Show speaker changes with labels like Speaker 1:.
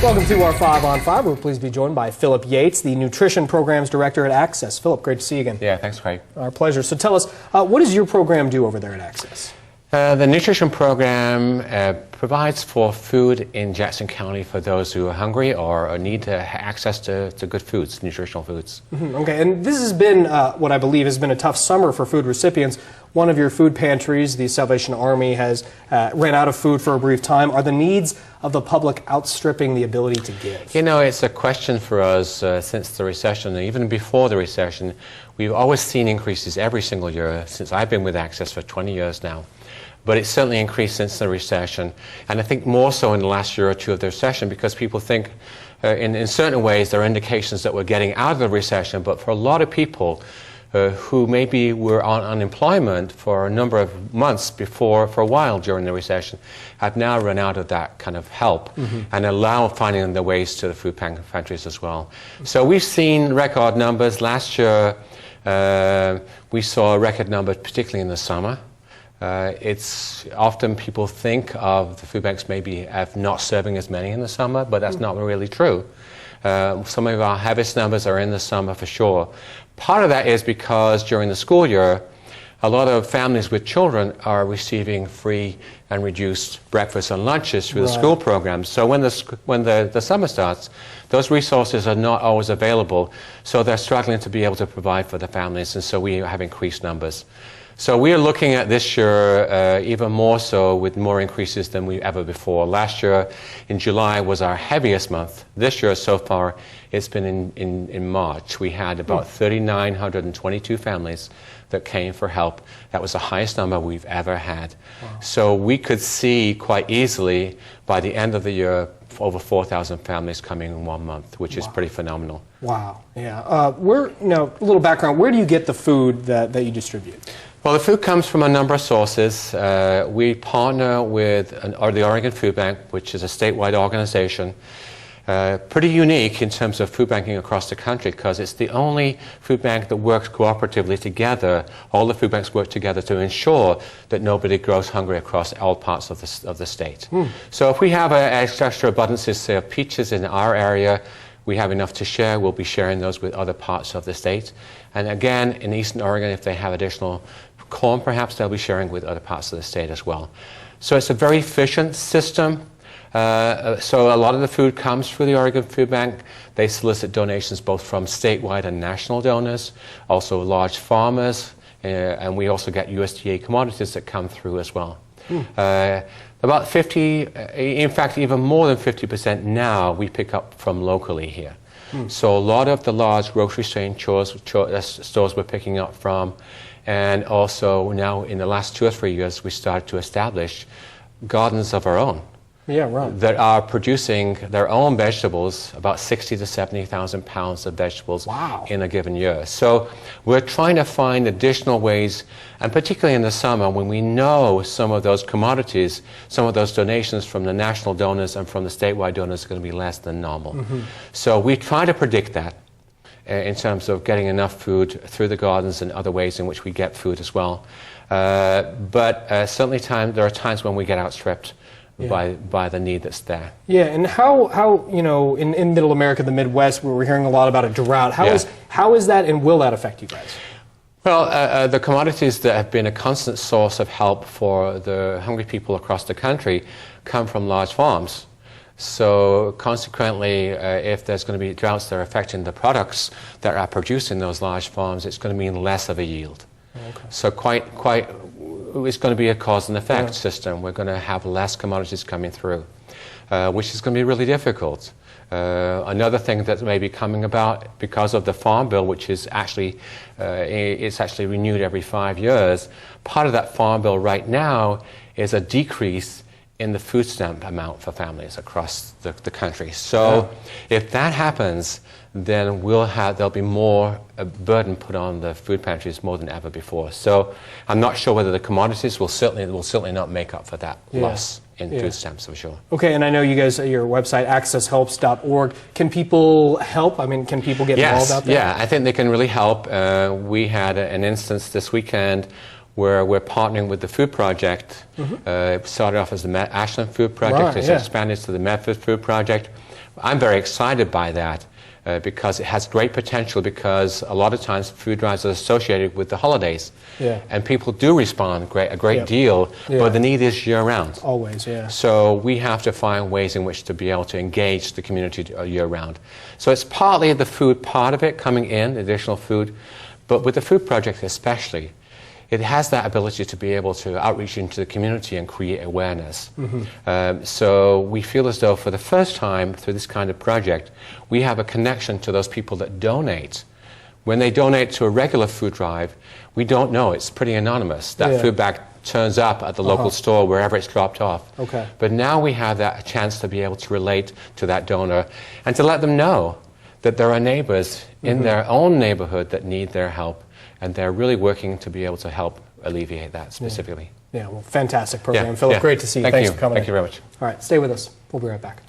Speaker 1: Welcome to our 5 on 5. We're pleased to be joined by Phillip Yates, the Nutrition Programs Director at Access. Phillip, great to see you again.
Speaker 2: Yeah, thanks, Craig.
Speaker 1: Our pleasure. So tell us, what does your program do over there at Access?
Speaker 2: The nutrition program provides for food in Jackson County for those who are hungry or need access to good foods, nutritional foods.
Speaker 1: Okay, and this has been what I believe has been a tough summer for food recipients. One of your food pantries, the Salvation Army, has ran out of food for a brief time. Are the needs of the public outstripping the ability to give?
Speaker 2: You know, it's a question for us since the recession, and even before the recession. We've always seen increases every single year since I've been with Access for 20 years now. But it's certainly increased since the recession, and I think more so in the last year or two of the recession, because people think in certain ways there are indications that we're getting out of the recession, but for a lot of people who maybe were on unemployment for a number of months for a while during the recession, have now run out of that kind of help and allow finding their ways to the food pantries as well. So we've seen record numbers. Last year we saw a record number, particularly in the summer. It's often people think of the food banks maybe as not serving as many in the summer, but that's not really true. Some of our heaviest numbers are in the summer for sure. Part of that is because during the school year, a lot of families with children are receiving free and reduced breakfasts and lunches through the school programs. So when the summer starts, those resources are not always available, so they're struggling to be able to provide for the families, and so we have increased numbers. So we are looking at this year even more so, with more increases than we ever before. Last year in July was our heaviest month. This year so far it's been in March. We had about 3,922 families that came for help. That was the highest number we've ever had. Wow. So we could see quite easily by the end of the year over 4,000 families coming in 1 month, which is pretty phenomenal.
Speaker 1: Wow, yeah. A little background, where do you get the food that you distribute?
Speaker 2: Well, the food comes from a number of sources. We partner with the Oregon Food Bank, which is a statewide organization. Pretty unique in terms of food banking across the country, because it's the only food bank that works cooperatively together. All the food banks work together to ensure that nobody grows hungry across all parts of the state. So if we have extra abundances, say, of peaches in our area, we have enough to share, we'll be sharing those with other parts of the state. And again, in Eastern Oregon, if they have additional corn, perhaps they'll be sharing with other parts of the state as well. So it's a very efficient system. So a lot of the food comes through the Oregon Food Bank. They solicit donations both from statewide and national donors, also large farmers, and we also get USDA commodities that come through as well. About 50, in fact even more than 50% now we pick up from locally here. So a lot of the large grocery stores we're picking up from, and also now in the last 2 or 3 years we started to establish gardens of our own. That are producing their own vegetables, about 60 to 70,000 pounds of vegetables in a given year. So we're trying to find additional ways, and particularly in the summer when we know some of those commodities, some of those donations from the national donors and from the statewide donors are going to be less than normal. So we try to predict that in terms of getting enough food through the gardens and other ways in which we get food as well. But certainly there are times when we get outstripped by the need that's there. Yeah,
Speaker 1: and how you know, in Middle America, the Midwest, where we're hearing a lot about a drought, how is that, and will that affect you guys?
Speaker 2: Well, the commodities that have been a constant source of help for the hungry people across the country come from large farms. So consequently, if there's going to be droughts that are affecting the products that are produced in those large farms, it's going to mean less of a yield. So it's going to be a cause and effect system. We're going to have less commodities coming through, which is going to be really difficult. Another thing that may be coming about because of the Farm Bill, which is actually it's actually renewed every 5 years. Part of that Farm Bill right now is a decrease in the food stamp amount for families across the country. So if that happens, then there'll be more burden put on the food pantries more than ever before. So I'm not sure whether the commodities will certainly not make up for that loss in food stamps, for sure. Okay,
Speaker 1: and I know you guys, your website, accesshelps.org, can people help? I mean, can people get involved out there?
Speaker 2: Yeah, I think they can really help. We had an instance this weekend where we're partnering with the Food Project. It started off as the Ashland Food Project.
Speaker 1: Right,
Speaker 2: It's
Speaker 1: yeah.
Speaker 2: expanded to the Medford Food Project. I'm very excited by that because it has great potential, because a lot of times food drives are associated with the holidays.
Speaker 1: Yeah.
Speaker 2: And people do respond a great
Speaker 1: Yep.
Speaker 2: deal,
Speaker 1: Yeah.
Speaker 2: but the need is year-round.
Speaker 1: Always, yeah.
Speaker 2: So we have to find ways in which to be able to engage the community year-round. So it's partly the food part of it coming in, additional food, but with the Food Project especially, it has that ability to be able to outreach into the community and create awareness. So we feel as though for the first time through this kind of project, we have a connection to those people that donate. When they donate to a regular food drive, we don't know. It's pretty anonymous. That
Speaker 1: Yeah.
Speaker 2: food bag turns up at the local store, wherever it's dropped off.
Speaker 1: Okay.
Speaker 2: But now we have that chance to be able to relate to that donor and to let them know that there are neighbors in their own neighborhood that need their help, and they're really working to be able to help alleviate that specifically.
Speaker 1: Yeah, well, fantastic program.
Speaker 2: Yeah,
Speaker 1: Phillip,
Speaker 2: yeah.
Speaker 1: great to see you.
Speaker 2: Thank
Speaker 1: Thanks
Speaker 2: you.
Speaker 1: for coming
Speaker 2: Thank
Speaker 1: in.
Speaker 2: you very much.
Speaker 1: All right, stay with us. We'll be right back.